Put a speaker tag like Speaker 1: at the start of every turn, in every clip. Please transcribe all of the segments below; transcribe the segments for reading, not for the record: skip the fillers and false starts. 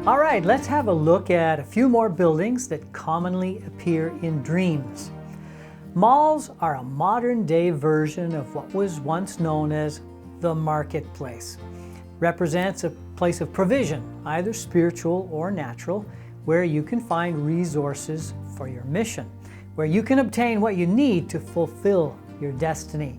Speaker 1: All right, let's have a look at a few more buildings that commonly appear in dreams. Malls are a modern-day version of what was once known as the marketplace. Represents a place of provision, either spiritual or natural, where you can find resources for your mission, where you can obtain what you need to fulfill your destiny.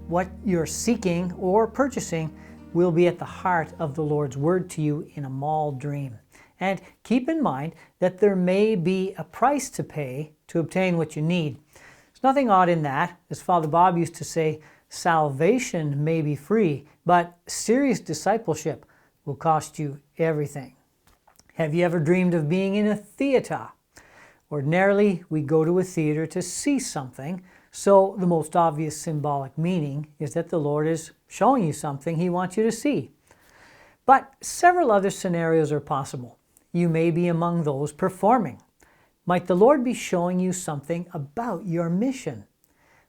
Speaker 1: What you're seeking or purchasing will be at the heart of the Lord's word to you in a mall dream. And keep in mind that there may be a price to pay to obtain what you need. There's nothing odd in that. As Father Bob used to say, salvation may be free, but serious discipleship will cost you everything. Have you ever dreamed of being in a theater? Ordinarily, we go to a theater to see something, so the most obvious symbolic meaning is that the Lord is showing you something He wants you to see. But several other scenarios are possible. You may be among those performing. Might the Lord be showing you something about your mission?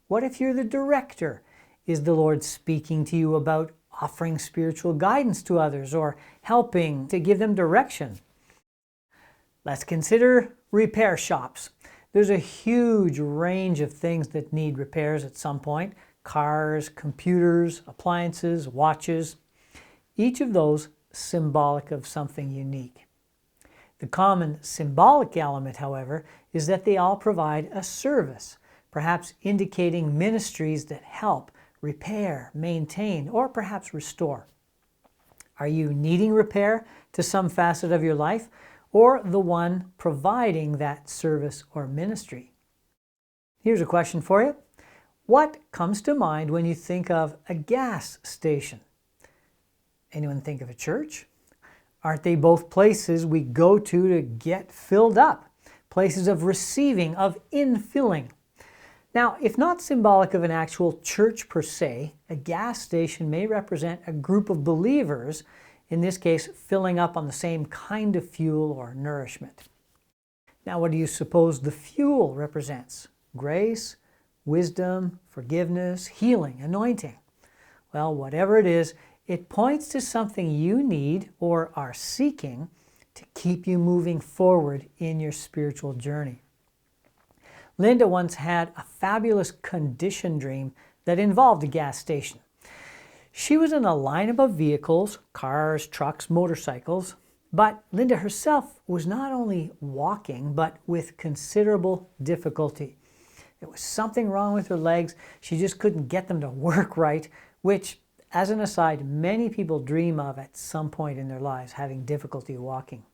Speaker 1: What if you're the director? Is the Lord speaking to you about offering spiritual guidance to others or helping to give them direction? Let's consider repair shops. There's a huge range of things that need repairs at some point. Cars, computers, appliances, watches. Each of those symbolic of something unique. The common symbolic element, however, is that they all provide a service, perhaps indicating ministries that help repair, maintain, or perhaps restore. Are you needing repair to some facet of your life, or the one providing that service or ministry? Here's a question for you. What comes to mind when you think of a gas station? Anyone think of a church? Aren't they both places we go to get filled up? Places of receiving, of infilling. Now, if not symbolic of an actual church per se, a gas station may represent a group of believers, in this case, filling up on the same kind of fuel or nourishment. Now, what do you suppose the fuel represents? Grace, wisdom, forgiveness, healing, anointing. Well, whatever it is, it points to something you need or are seeking to keep you moving forward in your spiritual journey. Linda once had a fabulous condition dream that involved a gas station. She was in a lineup of vehicles, cars, trucks, motorcycles, but Linda herself was not only walking, but with considerable difficulty. There was something wrong with her legs. She just couldn't get them to work right, which, as an aside, many people dream of at some point in their lives, having difficulty walking.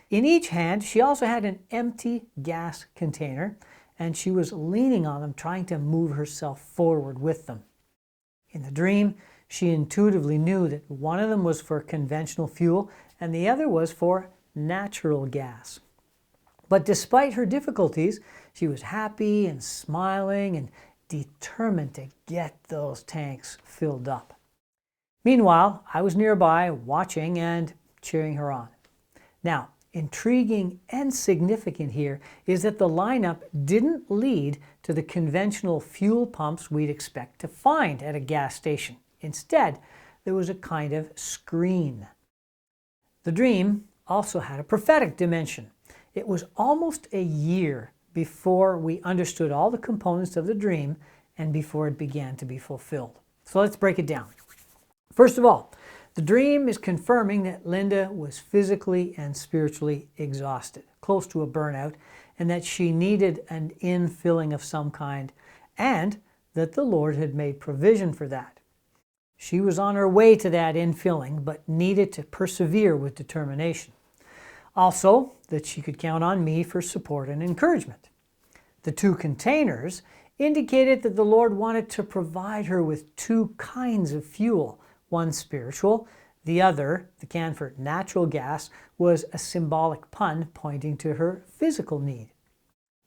Speaker 1: In each hand, she also had an empty gas container, and she was leaning on them, trying to move herself forward with them. In the dream, she intuitively knew that one of them was for conventional fuel, and the other was for natural gas. But despite her difficulties, she was happy and smiling and determined to get those tanks filled up. Meanwhile, I was nearby watching and cheering her on. Now, intriguing and significant here is that the lineup didn't lead to the conventional fuel pumps we'd expect to find at a gas station. Instead, there was a kind of screen. The dream also had a prophetic dimension. It was almost a year before we understood all the components of the dream and before it began to be fulfilled. So let's break it down. First of all, the dream is confirming that Linda was physically and spiritually exhausted, close to a burnout, and that she needed an infilling of some kind, and that the Lord had made provision for that. She was on her way to that infilling, but needed to persevere with determination. Also, that she could count on me for support and encouragement. The two containers indicated that the Lord wanted to provide her with two kinds of fuel. One spiritual, the other, the can for natural gas, was a symbolic pun pointing to her physical need.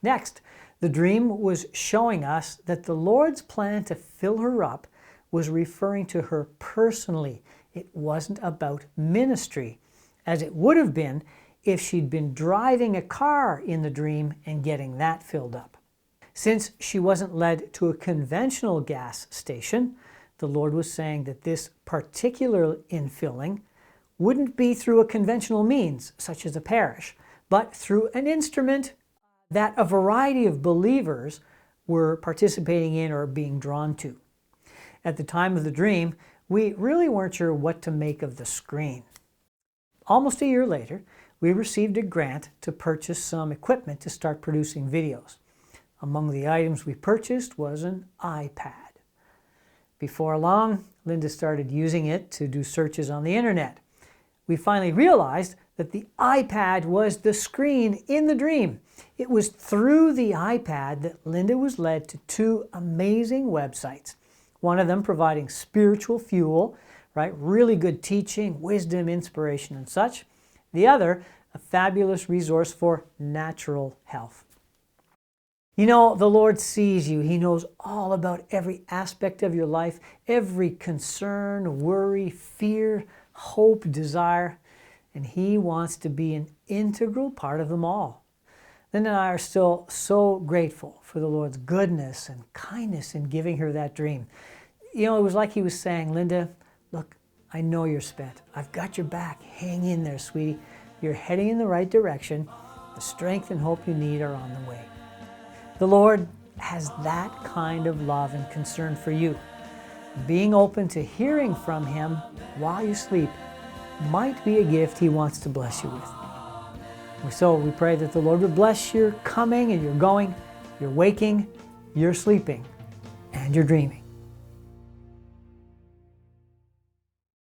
Speaker 1: Next, the dream was showing us that the Lord's plan to fill her up was referring to her personally. It wasn't about ministry, as it would have been if she'd been driving a car in the dream and getting that filled up. Since she wasn't led to a conventional gas station, the Lord was saying that this particular infilling wouldn't be through a conventional means, such as a parish, but through an instrument that a variety of believers were participating in or being drawn to. At the time of the dream, we really weren't sure what to make of the screen. Almost a year later, we received a grant to purchase some equipment to start producing videos. Among the items we purchased was an iPad. Before long, Linda started using it to do searches on the internet. We finally realized that the iPad was the screen in the dream. It was through the iPad that Linda was led to two amazing websites. One of them providing spiritual fuel, right? Really good teaching, wisdom, inspiration, and such. The other, a fabulous resource for natural health. You know, the Lord sees you. He knows all about every aspect of your life, every concern, worry, fear, hope, desire, and He wants to be an integral part of them all. Linda and I are still so grateful for the Lord's goodness and kindness in giving her that dream. You know, it was like He was saying, Linda, look, I know you're spent. I've got your back. Hang in there, sweetie. You're heading in the right direction. The strength and hope you need are on the way. The Lord has that kind of love and concern for you. Being open to hearing from Him while you sleep might be a gift He wants to bless you with. So we pray that the Lord would bless your coming and your going, your waking, your sleeping, and your dreaming.